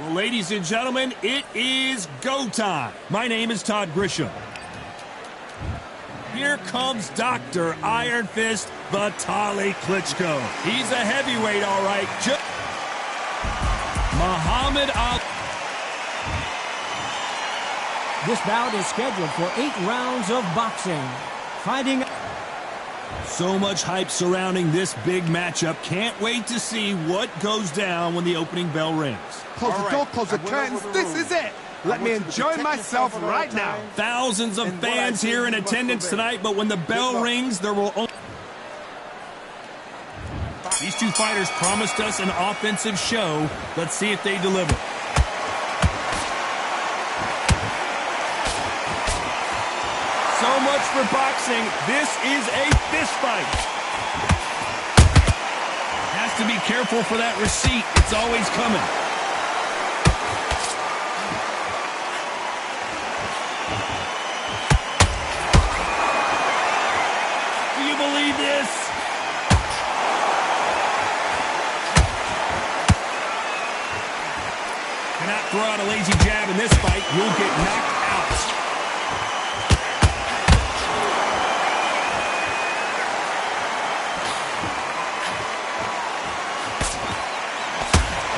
Well, ladies and gentlemen, it is go time. My name is Todd Grisham. Here comes Dr. Iron Fist Vitaly Klitschko. He's a heavyweight, all right. Muhammad Ali. This bout is scheduled for 8 rounds of boxing. Fighting. So much hype surrounding this big matchup. Can't wait to see what goes down when the opening bell rings. Close the door, close the curtains. This is it. Let me enjoy myself right now. Thousands of fans here in attendance tonight, but when the bell rings, there will only... These two fighters promised us an offensive show. Let's see if they deliver. So much for boxing. This is a fist fight. Has to be careful for that receipt. It's always coming. Do you believe this? Cannot throw out a lazy jab in this fight. You'll get knocked out.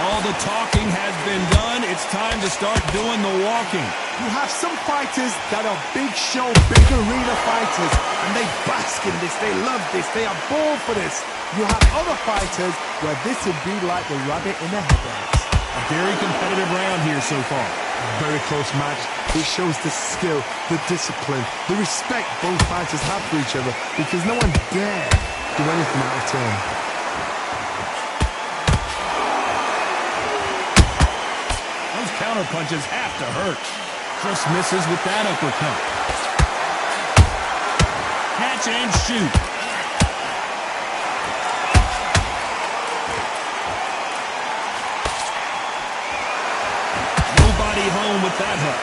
All the talking has been done. It's time to start doing the walking. You have some fighters that are big show, big arena fighters, and they bask in this. They love this. They are born for this. You have other fighters where this would be like the rabbit in the headlights. A very competitive round here so far. Very close match. It shows the skill, the discipline, the respect both fighters have for each other, because no one dare do anything out of turn. Those counter punches have to hurt. Just misses with that uppercut. Catch and shoot. Nobody home with that hook.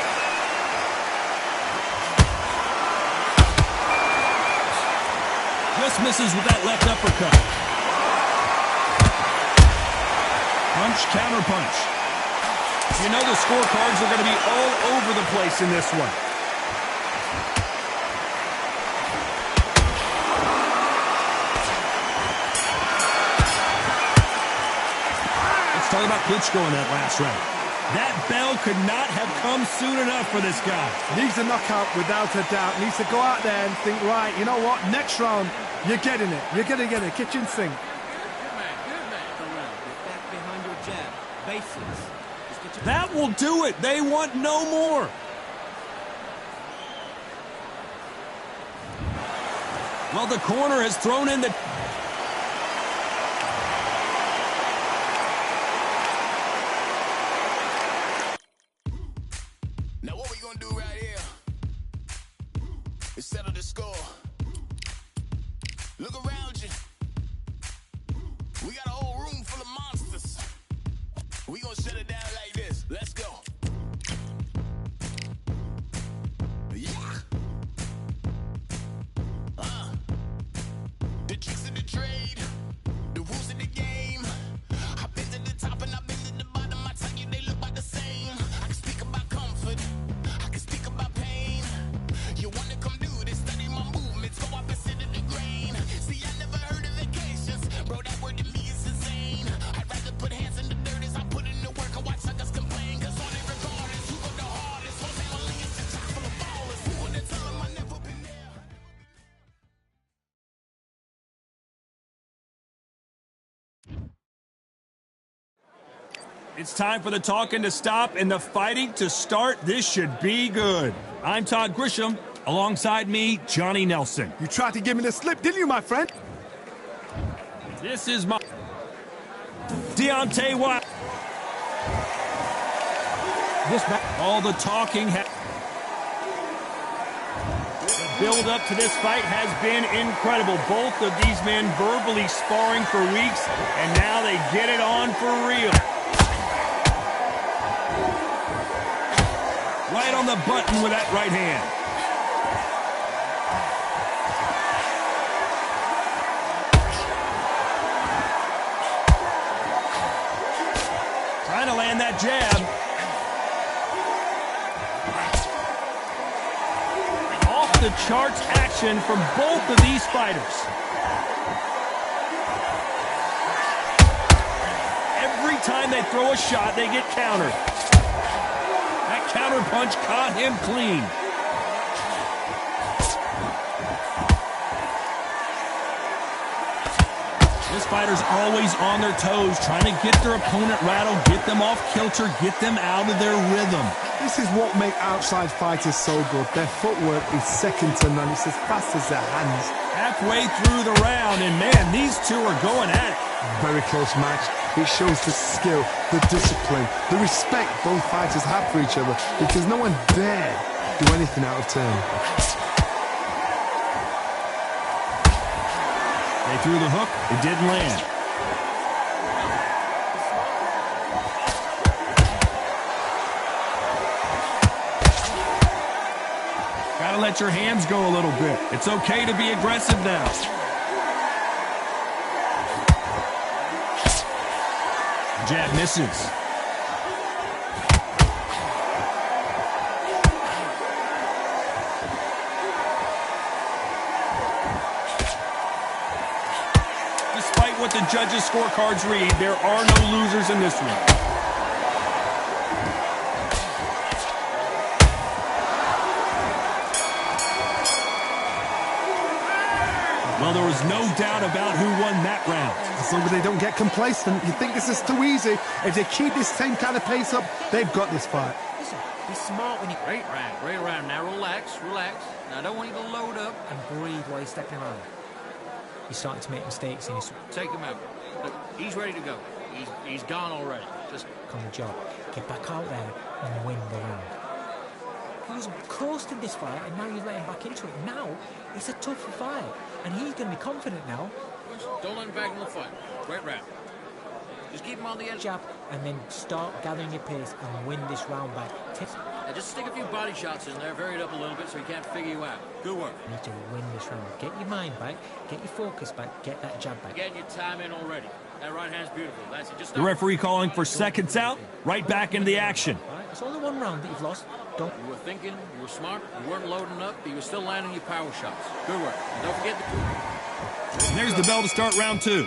Just misses with that left uppercut. Punch, counter punch. You know the scorecards are going to be all over the place in this one. Let's talk about Klitschko in that last round. That bell could not have come soon enough for this guy. Needs a knockout without a doubt. Needs to go out there and think, right, you know what, next round, you're getting it. You're going to get it. Kitchen sink. Good man. Get back behind your jab. Basics. That will do it. They want no more. Well, the corner has thrown in the... Now what we gonna do right here is settle the score. Look around you. We got a whole room full of monsters. We gonna shut it down like this. Let's go. Yeah. The tricks of the trade, the rules of the game. I've been to the top and I've been to the bottom. I tell you they look about the same. I can speak about comfort. I can speak about pain. You wanna come do this? Study my movements. Go up and sit in the grain. See, I never heard of vacations. Bro, that word to me is insane. I'd rather put hands in the dirt as I put in the work. I watch suckers complain. Cause on it regardless, who go the hardest? Jose Malias to chock full of ballers. Who wanna tell them I never been there? It's time for the talking to stop and the fighting to start. This should be good. I'm Todd Grisham. Alongside me, Johnny Nelson. You tried to give me the slip, didn't you, my friend? This is my... Deontay Wilder. All the talking The build up to this fight has been incredible. Both of these men verbally sparring for weeks, and now they get it on for real. Right on the button with that right hand. Trying to land that jab. off-the-charts action from both of these fighters. Every time they throw a shot, they get countered. That counter punch caught him clean. This fighter's always on their toes, trying to get their opponent rattled, get them off kilter, get them out of their rhythm. This is what makes outside fighters so good. Their footwork is second to none. It's as fast as their hands. Halfway through the round, and man, these two are going at it. Very close match. It shows the skill, the discipline, the respect both fighters have for each other, because no one dared do anything out of turn. They threw the hook, it didn't land. Gotta let your hands go a little bit. It's okay to be aggressive now. Jab misses. Despite what the judges' scorecards read, there are no losers in this one. Well, there was no doubt about who won that round. As long as they don't get complacent, you think this is too easy. If they keep this same kind of pace up, they've got this fight. Listen, be smart when you... Great round. Now relax. Now I don't want you to load up. And breathe while you're stepping around. You're starting to make mistakes in his... Take him out. Look, he's ready to go. He's gone already. Just... Come on, job. Get back out there and win the round. He was close to this fight, and now you're letting back into it. Now, it's a tougher fight, and he's going to be confident now. Don't let him back in the fight. Great round. Just keep him on the edge. Jab, and then start gathering your pace and win this round back. Now just stick a few body shots in there, vary it up a little bit so he can't figure you out. Good work. You need to win this round. Get your mind back, get your focus back, get that jab back. Getting your time in already. That right hand's beautiful. That's it. Just The referee calling for seconds out, right back into the action. All right, it's only one round that you've lost. Don't... You were thinking, you were smart, you weren't loading up, but you were still landing your power shots. Good work. And don't forget the... And there's the bell to start round two.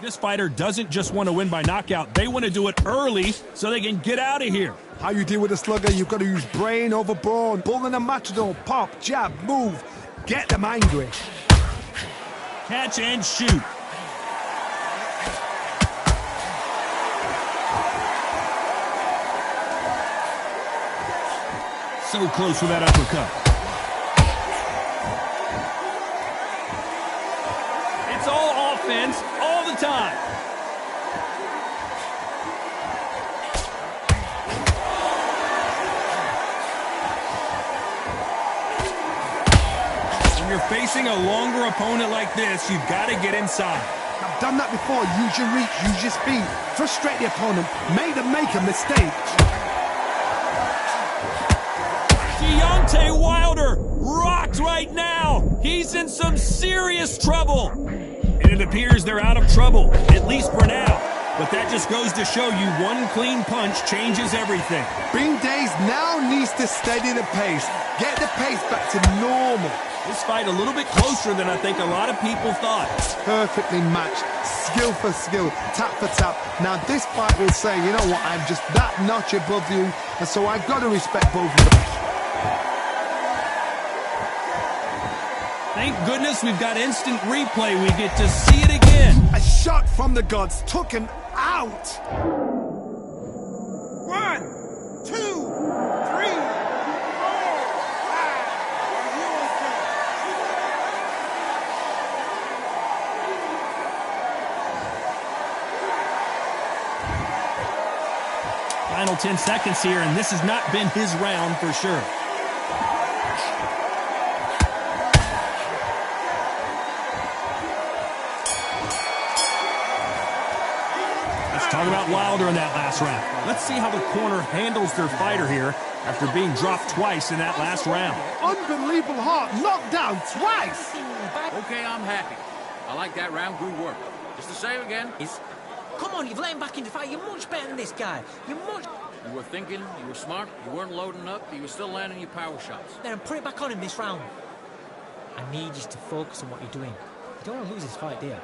This fighter doesn't just want to win by knockout. They want to do it early so they can get out of here. How you deal with a slugger, you've got to use brain over brawn. Bull and a matador, pop, jab, move. Get them angry. Catch and shoot. So close with that uppercut. It's all offense all the time. When you're facing a longer opponent like this, you've got to get inside. I've done that before. Use your reach, use your speed. Frustrate the opponent. Make them make a mistake. Deontay Wilder rocked right now. He's in some serious trouble. And it appears they're out of trouble, at least for now. But that just goes to show you one clean punch changes everything. Bing Days now needs to steady the pace. Get the pace back to normal. This fight a little bit closer than I think a lot of people thought. Perfectly matched. Skill for skill, tap for tap. Now this fight will say, you know what, I'm just that notch above you, and so I've got to respect both of them. Thank goodness we've got instant replay. We get to see it again. A shot from the gods took him out. 1, 2, 3, 4, 5. Final 10 seconds here, and this has not been his round for sure. Talk about Wilder in that last round. Let's see how the corner handles their fighter here after being dropped twice in that last round. Unbelievable heart, knocked down twice. Okay, I'm happy. I like that round. Good work. Just the same again. Come on, you've let him back into the fight. You're much better than this guy. You're much... You were thinking, you were smart, you weren't loading up, but you were still landing your power shots. Then put it back on him this round. I need you to focus on what you're doing. You don't want to lose this fight, do you?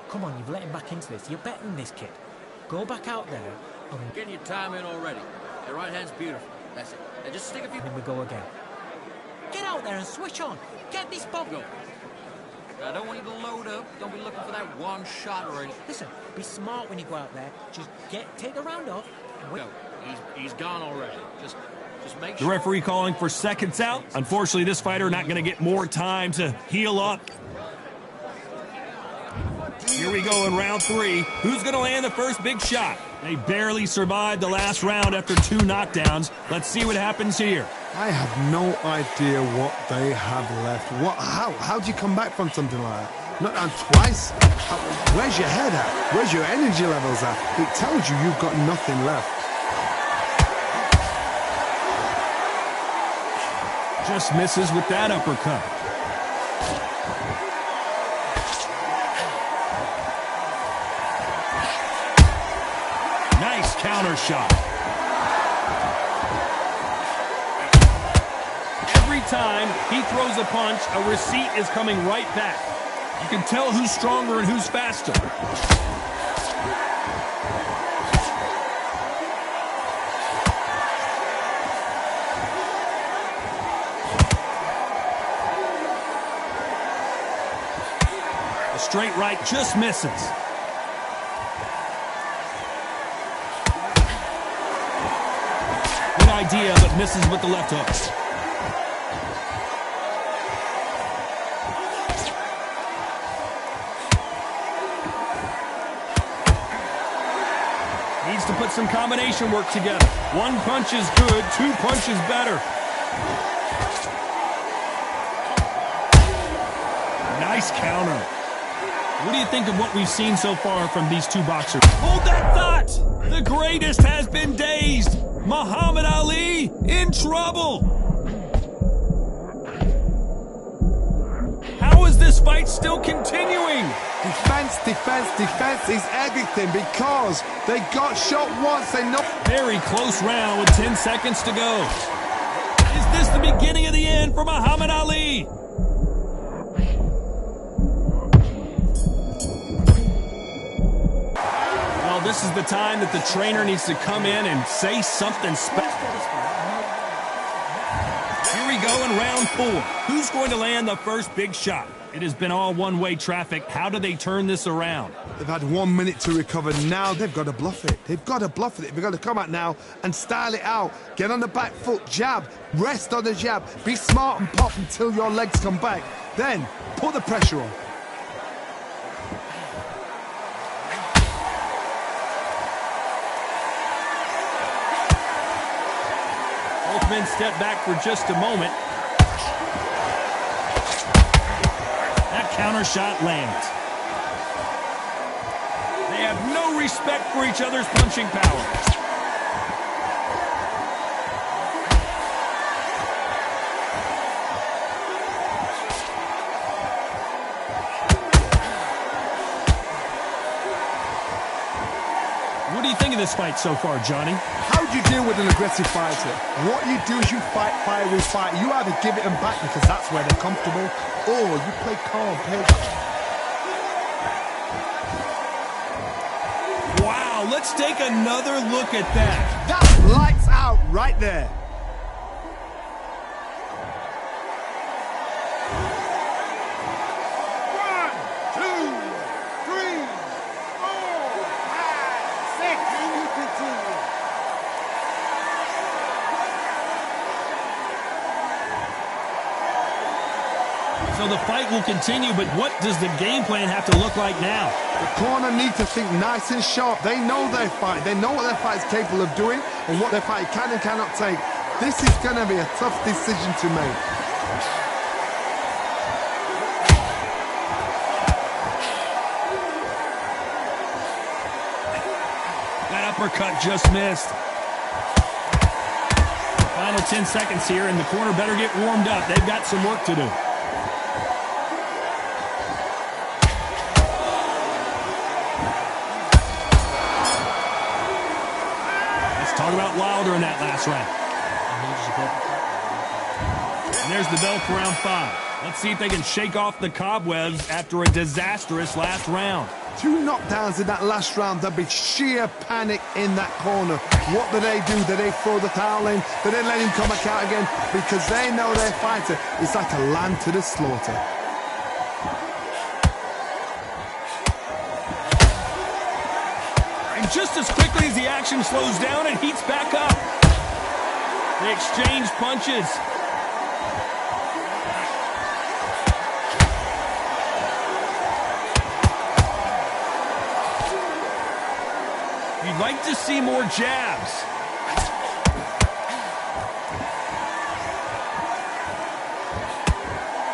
Come on, you've let him back into this. You're better than this kid. Go back out there and Getting your time in already. Your right hand's beautiful. That's it. Now just stick a few... then we go again. Get out there and switch on. Get this ball. Go. I don't want you to load up. Don't be looking for that one shot or anything. Listen, be smart when you go out there. Just take the round off and wait. Go. He's gone already. Just make The sure... referee calling for seconds out. Unfortunately, this fighter not going to get more time to heal up. Here we go in round 3. Who's going to land the first big shot? They barely survived the last round after 2 knockdowns. Let's see what happens here. I have no idea what they have left. How do you come back from something like that? Not down twice? Where's your head at? Where's your energy levels at? It tells you you've got nothing left. Just misses with that uppercut. Nice counter shot. Every time he throws a punch, a receipt is coming right back. You can tell who's stronger and who's faster. The straight right just misses. Good idea, but misses with the left hook. Needs to put some combination work together. 1 punch is good, 2 punches better. Nice counter. What do you think of what we've seen so far from these 2 boxers? Hold that thought! The greatest has been dazed. Muhammad Ali in trouble. How is this fight still continuing? Defense, defense, defense is everything because they got shot once. They know. Very close round with 10 seconds to go. Is this the beginning of the end for Muhammad Ali? Well, this is the time that the trainer needs to come in and say something special. Here we go in round 4. Who's going to land the first big shot? It has been all one-way traffic. How do they turn this around? They've had 1 minute to recover. Now they've got to bluff it. They've got to bluff it. They've got to come out now and style it out. Get on the back foot, jab, rest on the jab. Be smart and pop until your legs come back. Then put the pressure on. Both men step back for just a moment. That counter shot lands. They have no respect for each other's punching power. What do you think of this fight so far, Johnny? How do you deal with an aggressive fighter? What you do is you fight fire with fire. You either give it them back because that's where they're comfortable, or you play calm, patient. Wow, let's take another look at that. That's lights out right there. So the fight will continue, but what does the game plan have to look like now? The corner need to think nice and sharp. They know their fight. They know what their fight is capable of doing and what their fight can and cannot take. This is going to be a tough decision to make. That uppercut just missed. Final 10 seconds here, and the corner better get warmed up. They've got some work to do. talk about Wilder in that last round. And there's the bell for round 5. Let's see if they can shake off the cobwebs after a disastrous last round. 2 knockdowns in that last round. There'd be sheer panic in that corner. What do? Do they throw the towel in? Do they let him come back out again? Because they know their fighter is like a lamb to the slaughter. And just as quickly as the action slows down, it heats back up. They exchange punches. You'd like to see more jabs.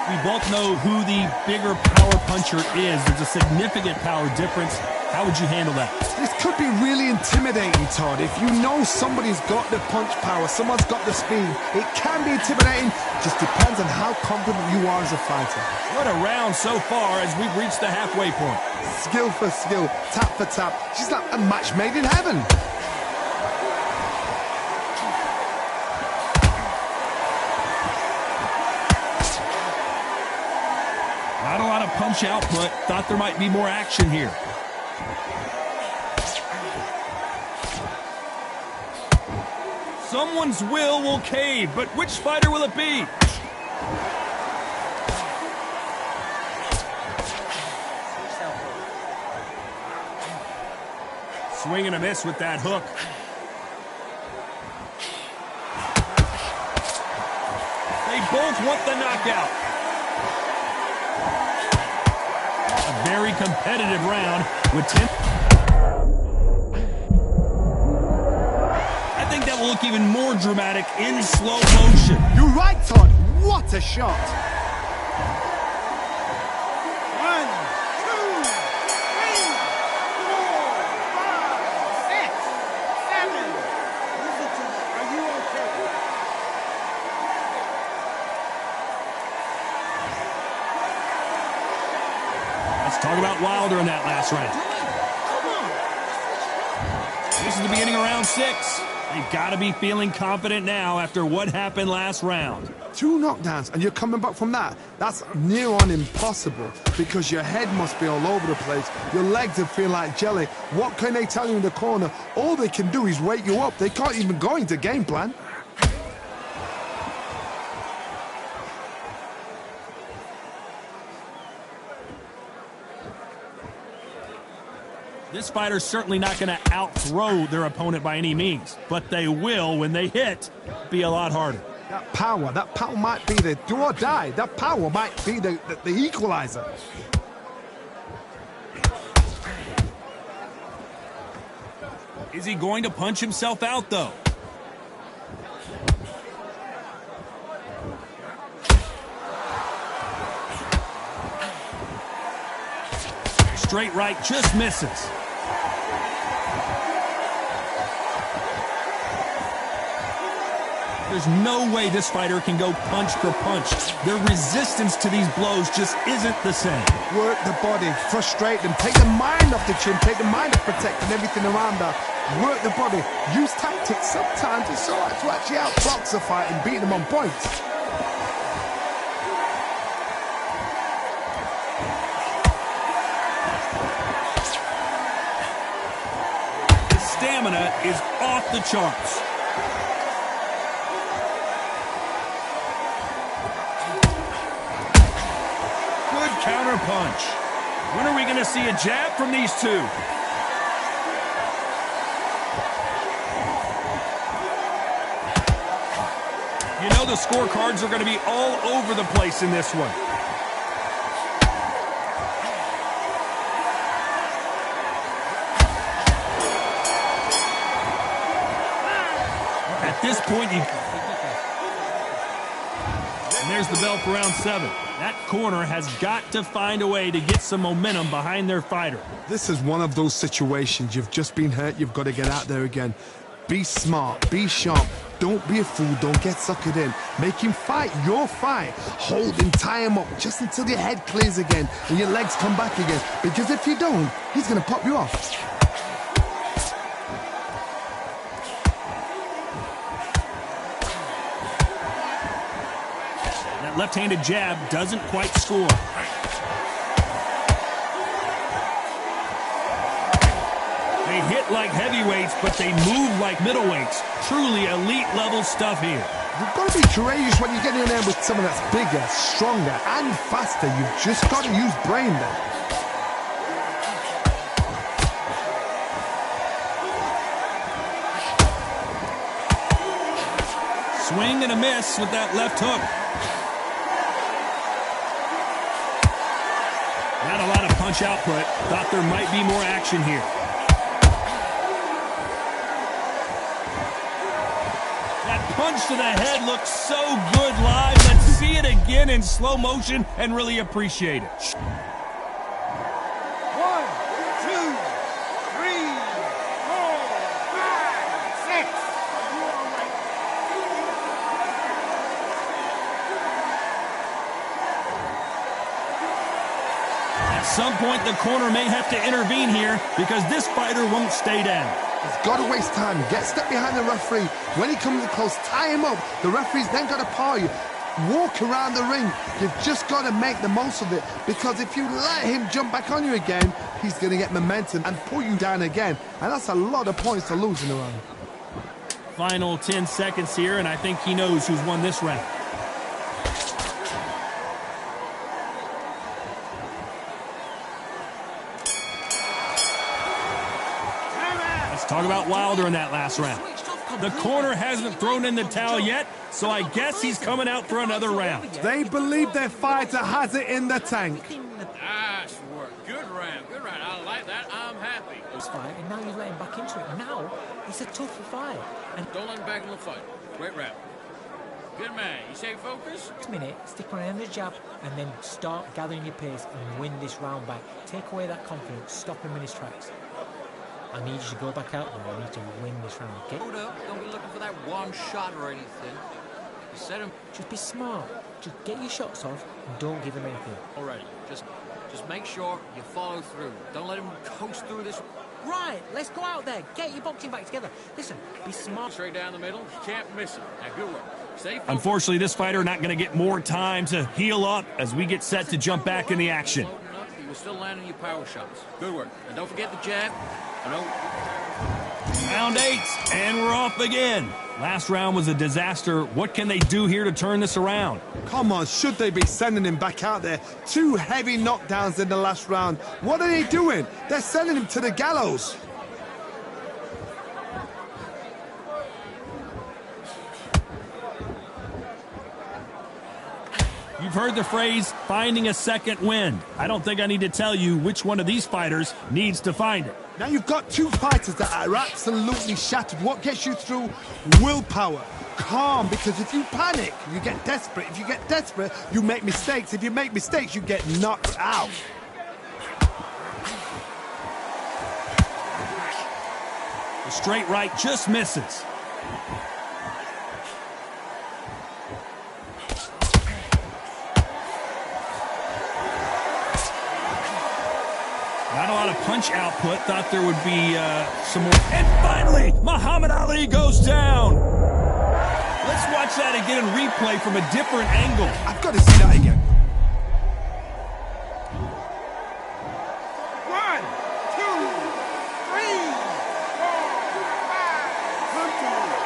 We both know who the bigger power puncher is. There's a significant power difference. How would you handle that? This could be really intimidating, Todd. If you know somebody's got the punch power, someone's got the speed, it can be intimidating. Just depends on how confident you are as a fighter. What a round so far as we've reached the halfway point. Skill for skill, tap for tap. She's like a match made in heaven. Not a lot of punch output. Thought there might be more action here. Someone's will cave, but which fighter will it be? Swing and a miss with that hook. They both want the knockout. A very competitive round with 10. I think that will look even more dramatic in slow motion. You're right, Todd. What a shot. 1, 2, 3, 4, 5, 6, 7. Listen to me. Are you okay? Let's talk about Wilder in that last round. This is the beginning of round 6. They've got to be feeling confident now after what happened last round. 2 knockdowns and you're coming back from that. That's near on impossible because your head must be all over the place. Your legs will feel like jelly. What can they tell you in the corner? All they can do is wake you up. They can't even go into game plan. This fighter's certainly not going to outthrow their opponent by any means, but they will, when they hit, be a lot harder. That power might be the do or die. That power might be the equalizer. Is he going to punch himself out, though? Straight right just misses. There's no way this fighter can go punch for punch. Their resistance to these blows just isn't the same. Work the body, frustrate them, take the mind off the chin, take the mind off protecting everything around her. Work the body, use tactics. Sometimes it's all right to actually outbox a fight and beat them on points. His stamina is off the charts. Counter punch. When are we going to see a jab from these two? You know the scorecards are going to be all over the place in this one. At this point, and there's the bell for round 7. That corner has got to find a way to get some momentum behind their fighter. This is one of those situations. You've just been hurt. You've got to get out there again. Be smart. Be sharp. Don't be a fool. Don't get suckered in. Make him fight your fight. Hold him, tie him up just until your head clears again and your legs come back again. Because if you don't, he's going to pop you off. left-handed jab doesn't quite score. They hit like heavyweights, but they move like middleweights. Truly elite-level stuff here. You've got to be courageous when you get in there with someone that's bigger, stronger, and faster. You've just got to use brain there. Swing and a miss with that left hook. Not a lot of punch output. Thought there might be more action here. That punch to the head looks so good live. Let's see it again in slow motion and really appreciate it. 1, 2, 3, 4, 5, 6. At some point, the corner may have to intervene here because this fighter won't stay down. He's got to waste time. Get stuck behind the referee. When he comes close, tie him up. The referee's then got to paw you. Walk around the ring. You've just got to make the most of it, because if you let him jump back on you again, he's going to get momentum and pull you down again. And that's a lot of points to lose in a round. Final 10 seconds here, and I think he knows who's won this round. Talk about Wilder in that last round. The corner hasn't thrown in the towel yet, so I guess he's coming out for another round. They believe their fighter has it in the tank. Nice work. Good round. Good round. I like that. I'm happy. Fight, and now you're letting back into it. Now it's a tougher fight. And Don't let him back in the fight. Great round. Good man. You stay focused? next minute, stick around the jab and then start gathering your pace and win this round back. Take away that confidence. Stop him in his tracks. I need you to go back out there. I need to win this round. Okay? Hold up. Don't be looking for that one shot or anything. You set him Just be smart. Just get your shots off and don't give him anything. already. Just make sure you follow through. Don't let him coast through this. Right, let's go out there. Get your boxing back together. Listen, be smart. Straight down the middle. You can't miss him. Now, good work. Stay focused. Unfortunately, this fighter not going to get more time to heal up as we get set to jump back in the action. Loading up. He was still landing your power shots. Good work. And don't forget the jab. Round 8, and we're off again. Last round was a disaster. What can they do here to turn this around? Come on, should they be sending him back out there? 2 heavy knockdowns in the last round. What are they doing? They're sending him to the gallows. You've heard the phrase, finding a second wind. I don't think I need to tell you which one of these fighters needs to find it. Now you've got 2 fighters that are absolutely shattered. What gets you through? Willpower. Calm, because if you panic, you get desperate. If you get desperate, you make mistakes. If you make mistakes, you get knocked out. The straight right just misses. Not a lot of punch output. Thought there would be some more. And finally, Muhammad Ali goes down. Let's watch that again and replay from a different angle. I've got to see that again. 1, 2, 3, 4, 5. Come to me.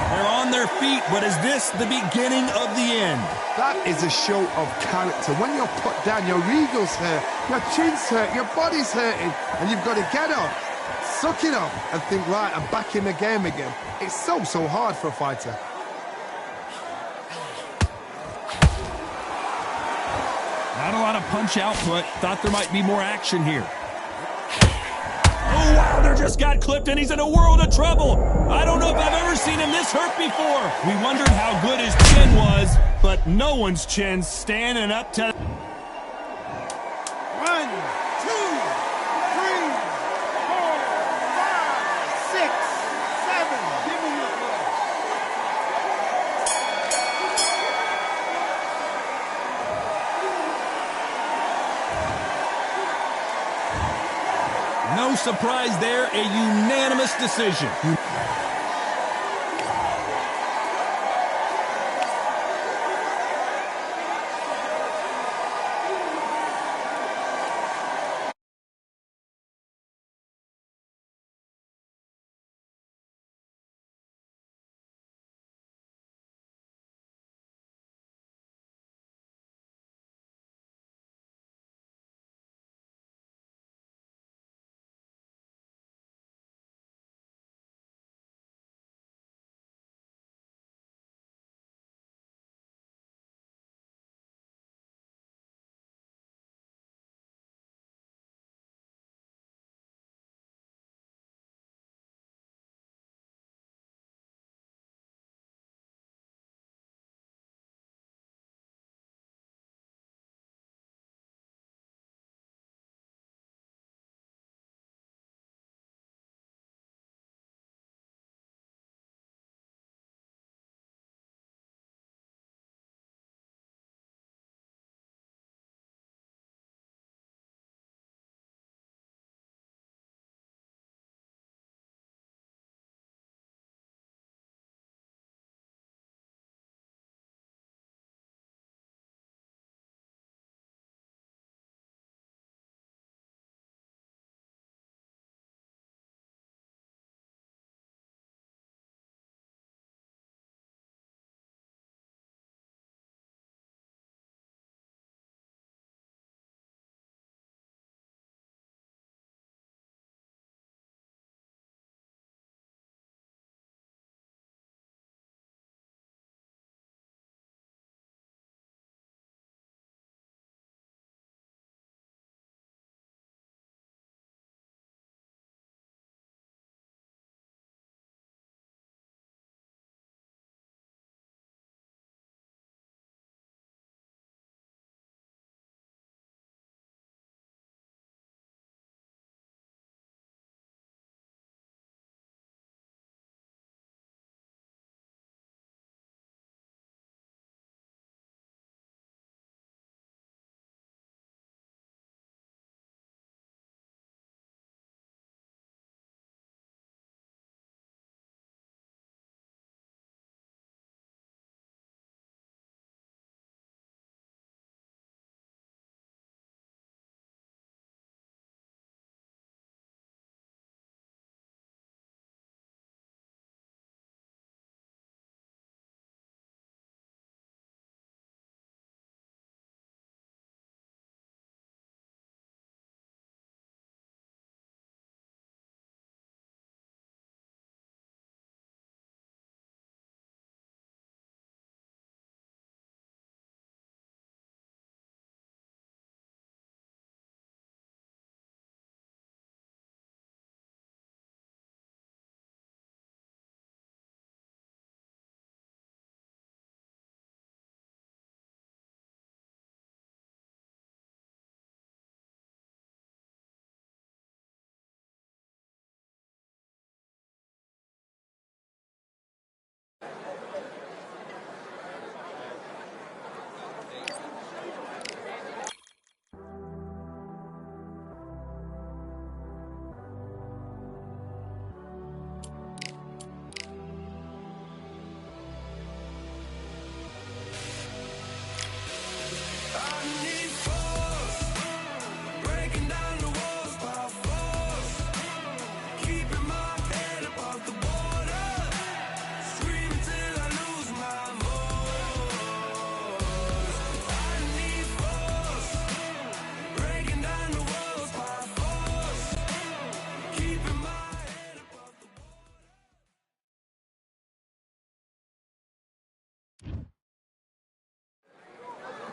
They're on their feet, but is this the beginning of the end? That is a show of character. When you're put down, your ego's hurt, your chin's hurt, your body's hurting, and you've got to get up, suck it up, and think, right, I'm back in the game again. It's so hard for a fighter. Not a lot of punch output. Thought there might be more action here. Oh, Wilder just got clipped, and he's in a world of trouble. I don't know if I've ever seen him this hurt before. We wondered how good his chin was, but no one's chin's standing up to... 1, 2, 3, 4, 5, 6, 7. Give me your blood. No surprise there, a unanimous decision.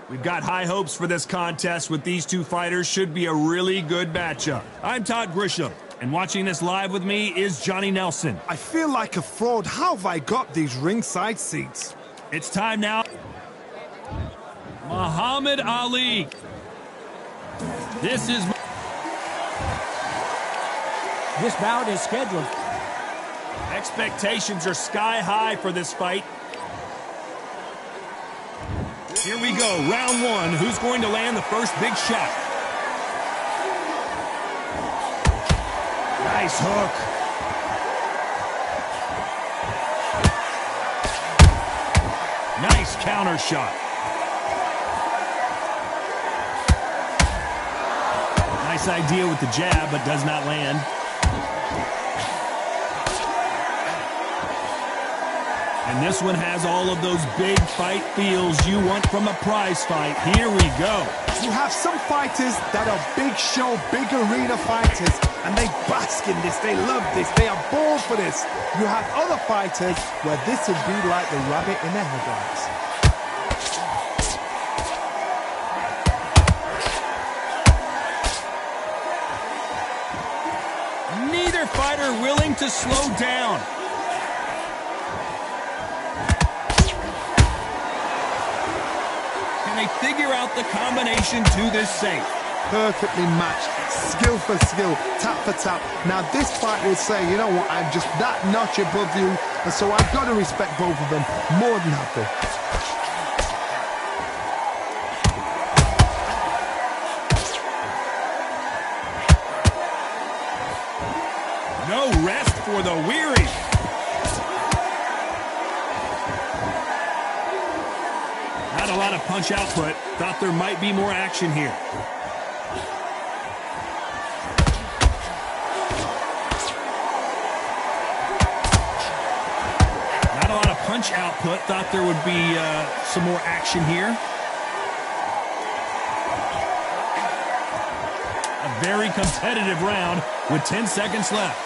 We've got high hopes for this contest with these two fighters. Should be a really good matchup. I'm Todd Grisham, and watching this live with me is Johnny Nelson. I feel like a fraud. How have I got these ringside seats? It's time now. Muhammad Ali. This bout is scheduled. Expectations are sky high for this fight. Here we go, round one. Who's going to land the first big shot? Nice hook. Nice counter shot. Nice idea with the jab, but does not land. And this one has all of those big fight feels you want from a prize fight. Here we go. You have some fighters that are big show, big arena fighters, and they bask in this, they love this, they are born for this. You have other fighters where this would be like the rabbit in the headlights. Neither fighter willing to slow down. Can they figure out the combination to this safe? Perfectly matched, skill for skill, tap for tap. Now this fight will say, you know what, I'm just that notch above you, and so I've got to respect both of them more than happy. No rest for the weary. Not a lot of punch output. Thought there might be more action here. Not a lot of punch output. Thought there would be some more action here. A very competitive round with 10 seconds left.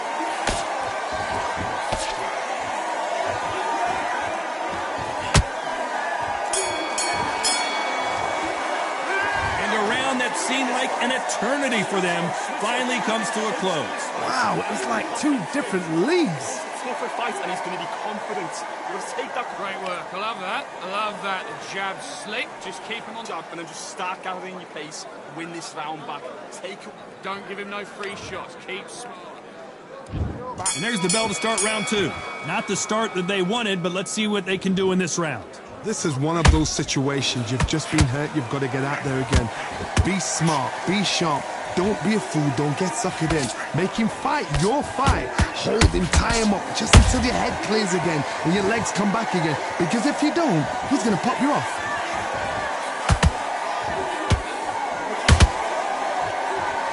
Seemed like an eternity for them finally comes to a close. Wow, it was like two different leagues. Tougher fight, and he's going to be confident. He will take that. Great work. I love that. I love that. The jab slick. Just keep him on Jab, and then just start gathering your pace. Win this round back. Take it. Don't give him no free shots. Keep smart. And there's the bell to start round two. Not the start that they wanted, but let's see what they can do in this round. This is one of those situations. You've just been hurt, you've got to get out there again. Be smart, be sharp. Don't be a fool, don't get suckered in. Make him fight your fight. Hold him, tie him up, just until your head clears again and your legs come back again. Because if you don't, he's going to pop you off.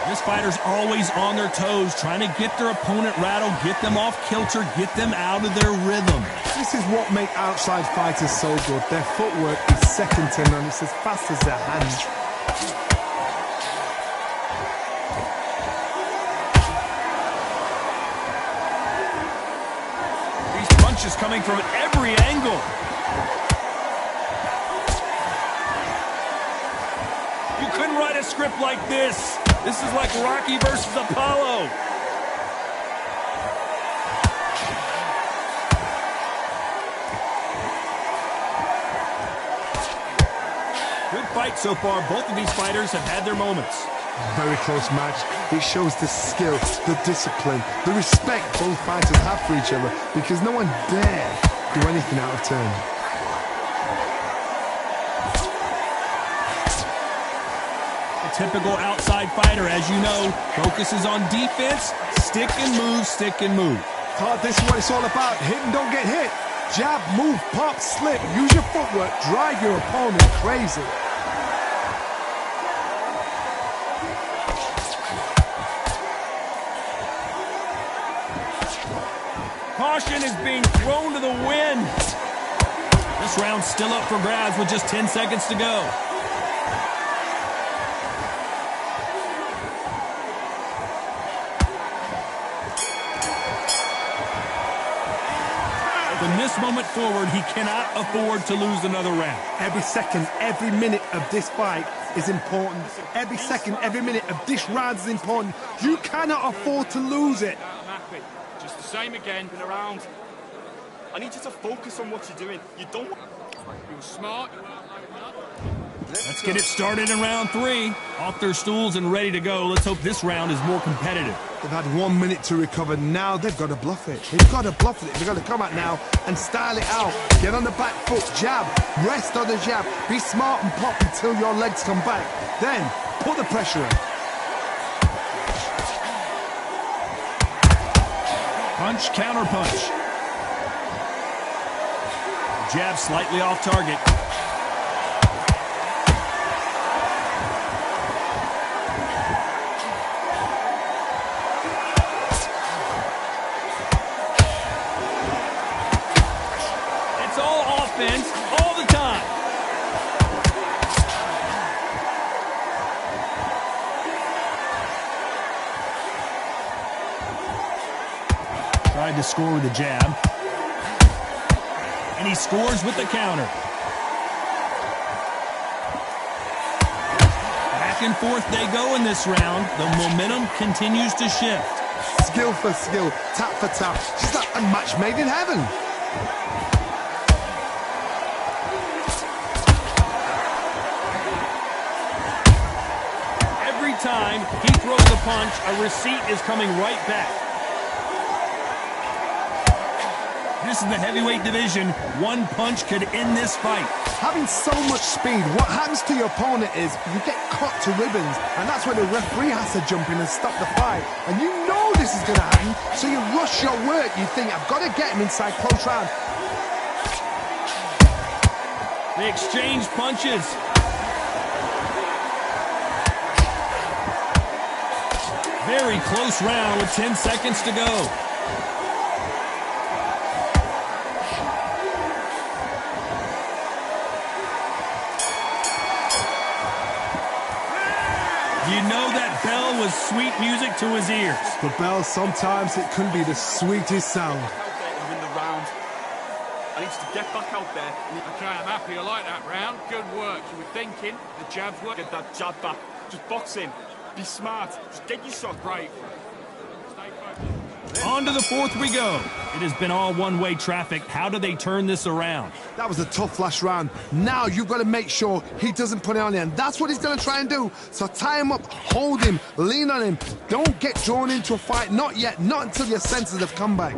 This fighter's always on their toes, trying to get their opponent rattled, get them off kilter, get them out of their rhythm. This is what makes outside fighters so good. Their footwork is second to none. It's as fast as their hands. These punches coming from every angle. You couldn't write a script like this. This is like Rocky versus Apollo. Good fight so far. Both of these fighters have had their moments. Very close match. It shows the skill, the discipline, the respect both fighters have for each other, because no one dare do anything out of turn. Typical outside fighter, as you know, focuses on defense, stick and move, stick and move. This is what it's all about. Hit and don't get hit. Jab, move, pop, slip. Use your footwork. Drive your opponent crazy. Caution is being thrown to the wind. This round's still up for grabs with just 10 seconds to go. From this moment forward, he cannot afford to lose another round. Every second, every minute of this fight is important. Every second, every minute of this round is important. You cannot afford to lose it. I'm happy. Just the same again. Been around. I need you to focus on what you're doing. You don't. You were smart. Let's get it started in round three. Off their stools and ready to go. Let's hope this round is more competitive. They've had 1 minute to recover. Now they've got to bluff it. They've got to bluff it. They've got to come out now and style it out. Get on the back foot, jab, rest on the jab. Be smart and pop until your legs come back. Then put the pressure on. Punch, counter punch. Jab slightly off target. It's all offense all the time. Tried to score with a jab. And he scores with the counter. Back and forth they go in this round. The momentum continues to shift. Skill for skill, tap for tap. Just like a match made in heaven. Every time he throws a punch, a receipt is coming right back. This is the heavyweight division. One punch could end this fight. Having so much speed, what happens to your opponent is you get cut to ribbons, and that's where the referee has to jump in and stop the fight. And you know this is going to happen, so you rush your work. You think, I've got to get him inside close round. They exchange punches. Very close round with 10 seconds to go. You know that bell was sweet music to his ears. The bell, sometimes it can be the sweetest sound. You win the round. I need you to get back out there. Okay, I'm happy. I like that round. Good work. You were thinking. The jabs work. Get that jab back. Just box in. Be smart. Just get your shot right. Stay focused. On to the fourth we go. It has been all one-way traffic. How do they turn this around? That was a tough last round. Now you've got to make sure he doesn't put it on you, and that's what he's going to try and do. So tie him up, hold him, lean on him. Don't get drawn into a fight. Not yet. Not until your senses have come back.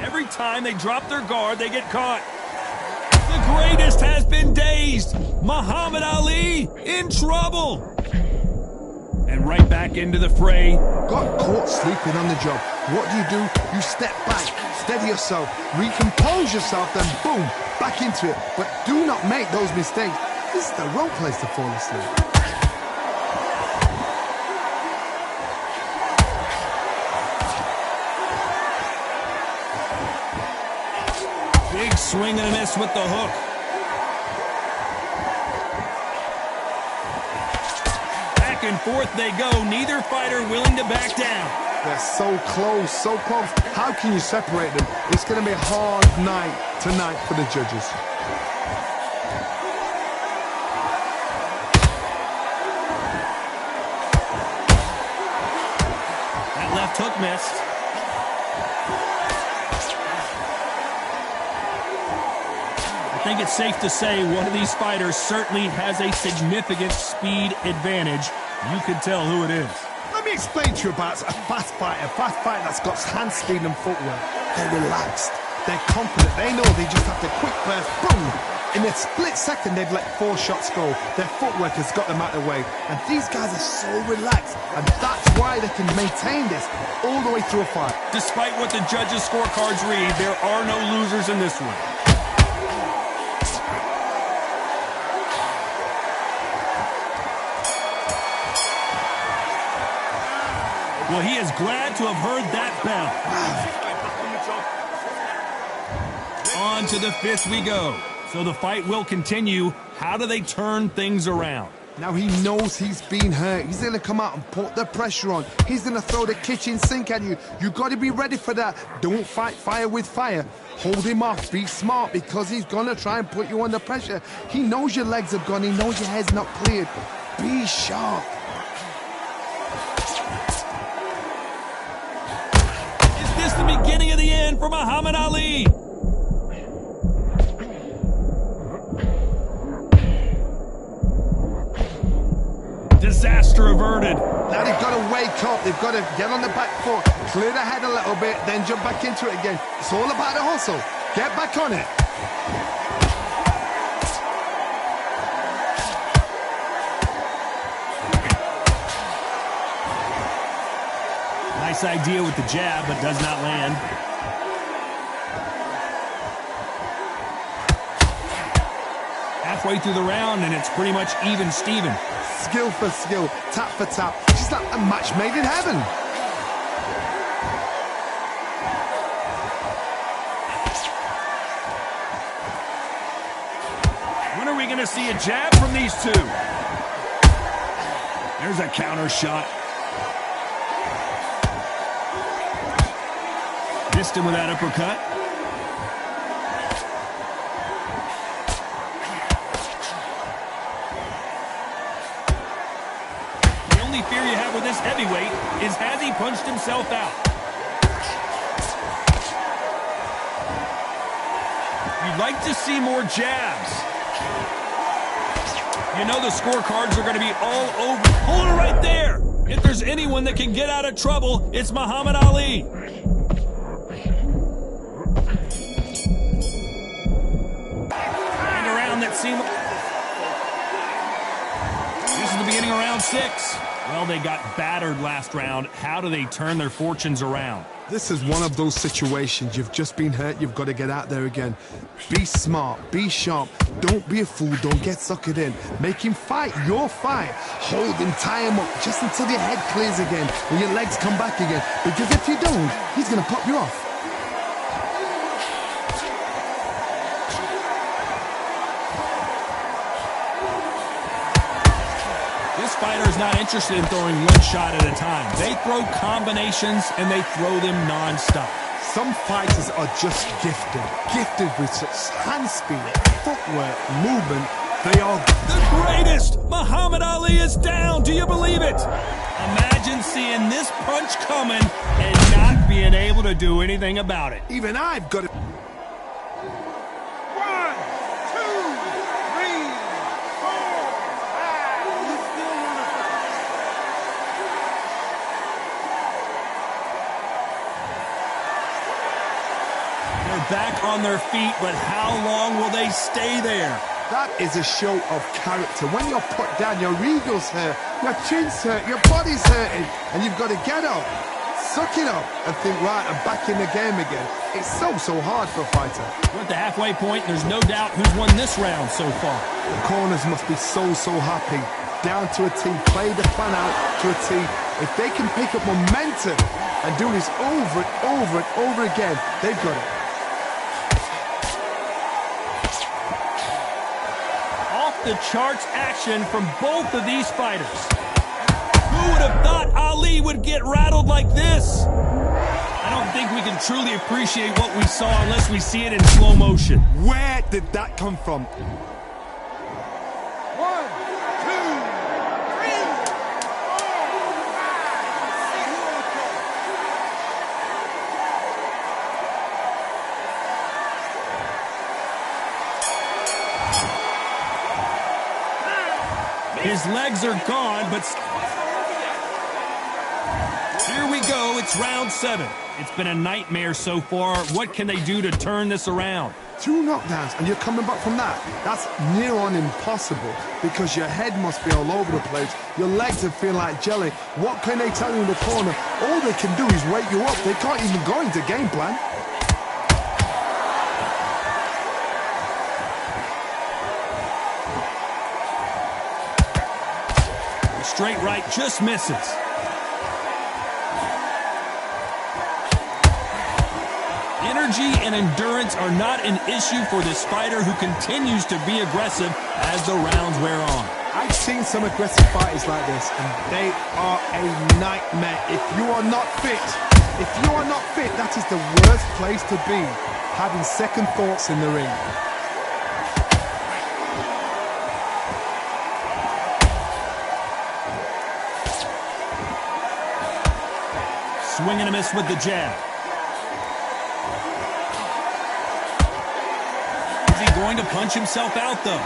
Every time they drop their guard, they get caught. The greatest has been dazed. Muhammad Ali in trouble. And right back into the fray. Got caught sleeping on the job. What do? You step back, steady yourself, recompose yourself, then boom, back into it. But do not make those mistakes. This is the wrong place to fall asleep. Big swing and a miss with the hook. Back and forth they go. Neither fighter willing to back down. They're so close, so close. How can you separate them? It's going to be a hard night tonight for the judges. That left hook missed. I think it's safe to say one of these fighters certainly has a significant speed advantage. You can tell who it is. Let me explain to you about a fast fighter that's got hand speed and footwork. They're relaxed, they're confident, they know they just have to quick burst, boom! In a split second, they've let 4 shots go. Their footwork has got them out of the way. And these guys are so relaxed, and that's why they can maintain this all the way through a fight. Despite what the judges' scorecards read, there are no losers in this one. Well, he is glad to have heard that bell. On to the 5th we go. So the fight will continue. How do they turn things around? Now he knows he's been hurt. He's going to come out and put the pressure on. He's going to throw the kitchen sink at you. You've got to be ready for that. Don't fight fire with fire. Hold him off. Be smart, because he's going to try and put you under pressure. He knows your legs have gone. He knows your head's not cleared. Be sharp. Is this the beginning of the end for Muhammad Ali? Disaster averted. Now they've got to wake up. They've got to get on the back foot, clear the head a little bit, then jump back into it again. It's all about the hustle. Get back on it. Nice idea with the jab, but does not land. Halfway through the round, and it's pretty much even Steven. Skill for skill, tap for tap. She's like a match made in heaven. When are we going to see a jab from these two? There's a counter shot. Missed him with that uppercut. The only fear you have with this heavyweight is has he punched himself out? You'd like to see more jabs. You know the scorecards are going to be all over. Hold it right there. If there's anyone that can get out of trouble, it's Muhammad Ali. And around that seam. This is the beginning of round 6. Well, they got battered last round. How do they turn their fortunes around? This is one of those situations. You've just been hurt. You've got to get out there again. Be smart. Be sharp. Don't be a fool. Don't get suckered in. Make him fight your fight. Hold him, tie him up just until your head clears again and your legs come back again. Because if you don't, he's going to pop you off. This fighter is not interested in throwing one shot at a time. They throw combinations and they throw them non-stop. Some fighters are just gifted with such hand speed, footwork, movement. They are the greatest. Muhammad Ali is down. Do you believe it? Imagine seeing this punch coming and not being able to do anything about it. Even I've got it. 1, 2, 3, 4, 5. You still want to fight? They're back on their feet, but how long will they stay there? That is a show of character. When you're put down, your ego's hurt, your chin's hurt, your body's hurting, and you've got to get up, suck it up, and think, right, I'm back in the game again. It's so hard for a fighter. We're at the halfway point. There's no doubt who's won this round so far. The corners must be so happy. Down to a T, play the plan out to a T. If they can pick up momentum and do this over and over and over again, they've got it. The charts action from both of these fighters. Who would have thought Ali would get rattled like this? I don't think we can truly appreciate what we saw unless we see it in slow motion. Where did that come from? 1, 2, 3, 4, 5. His legs are gone, but here we go. It's round 7. It's been a nightmare so far. What can they do to turn this around? 2 knockdowns and you're coming back from that. That's near on impossible because your head must be all over the place. Your legs are feeling like jelly. What can they tell you in the corner? All they can do is wake you up. They can't even go into game plan. Straight right just misses. Energy and endurance are not an issue for this fighter who continues to be aggressive as the rounds wear on. I've seen some aggressive fighters like this, and they are a nightmare. If you are not fit, that is the worst place to be, having second thoughts in the ring. Swing and a miss with the jab. Is he going to punch himself out, though?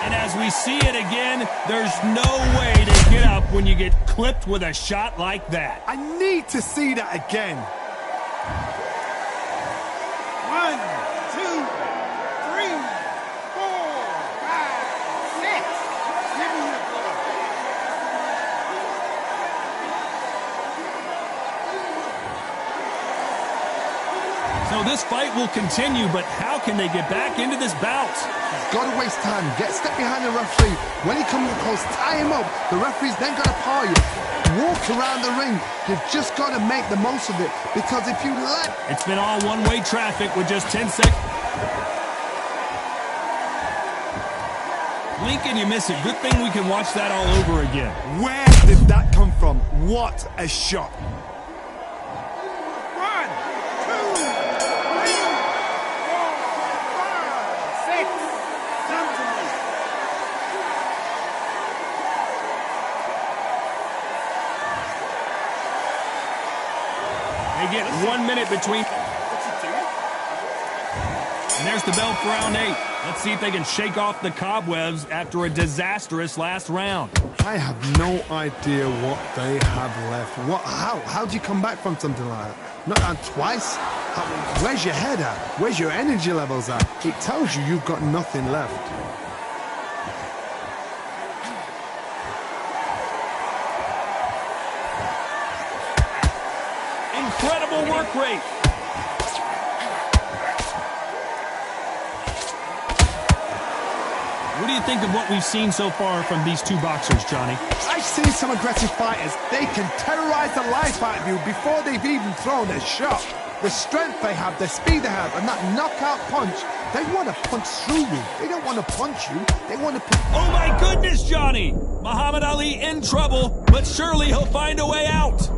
And as we see it again, there's no way to get up when you get clipped with a shot like that. I need to see that again. 1, 2, So this fight will continue, but how can they get back into this bout? Got to waste time. Step behind the referee. When he comes close, tie him up. The referee's then got to paw you. Walk around the ring. You've just got to make the most of it, because if you let... It's been all one-way traffic with just 10 seconds. Lincoln, you miss it. Good thing we can watch that all over again. Where did that come from? What a shot. 1, 2, 3, 4, 5, 6. Come to me. They get 1 minute between. And there's the bell for round 8. Let's see if they can shake off the cobwebs after a disastrous last round. I have no idea what they have left. How do you come back from something like that? Not down twice? Where's your head at? Where's your energy levels at? It tells you you've got nothing left. Incredible work rate. What do you think of what we've seen so far from these two boxers, Johnny? I've seen some aggressive fighters. They can terrorize the life out of you before they've even thrown a shot. The strength they have, the speed they have, and that knockout punch, they want to punch through you. They don't want to punch you. They want to punch... Oh my goodness, Johnny! Muhammad Ali in trouble, but surely he'll find a way out.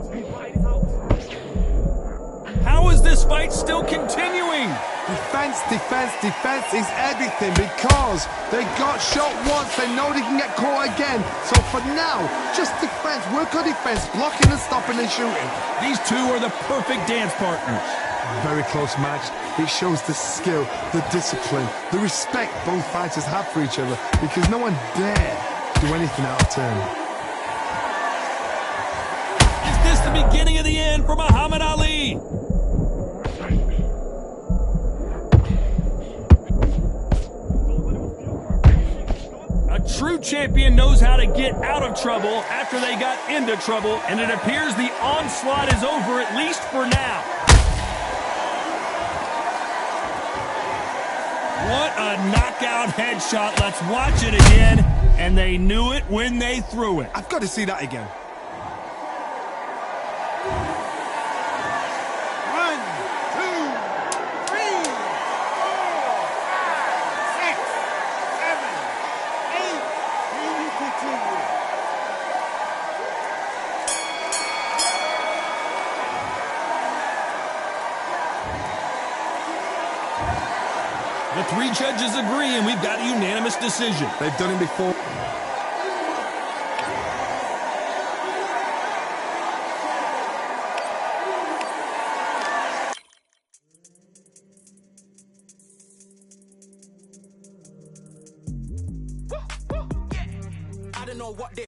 How is this fight still continuing? Defense, defense, defense is everything, because they got shot once, they know they can get caught again. So for now, just defense, work on defense, blocking and stopping and shooting. These two are the perfect dance partners. Very close match. It shows the skill, the discipline, the respect both fighters have for each other, because no one dare do anything out of turn. Is this the beginning of the end for Muhammad Ali? A true champion knows how to get out of trouble after they got into trouble, and it appears the onslaught is over, at least for now. What a knockout headshot. Let's watch it again. And they knew it when they threw it. I've got to see that again. 1, 2, 3, 4, 5, 6, 7, 8. Here we continue. The three judges agree, and we've got a unanimous decision. They've done it before. I don't know what they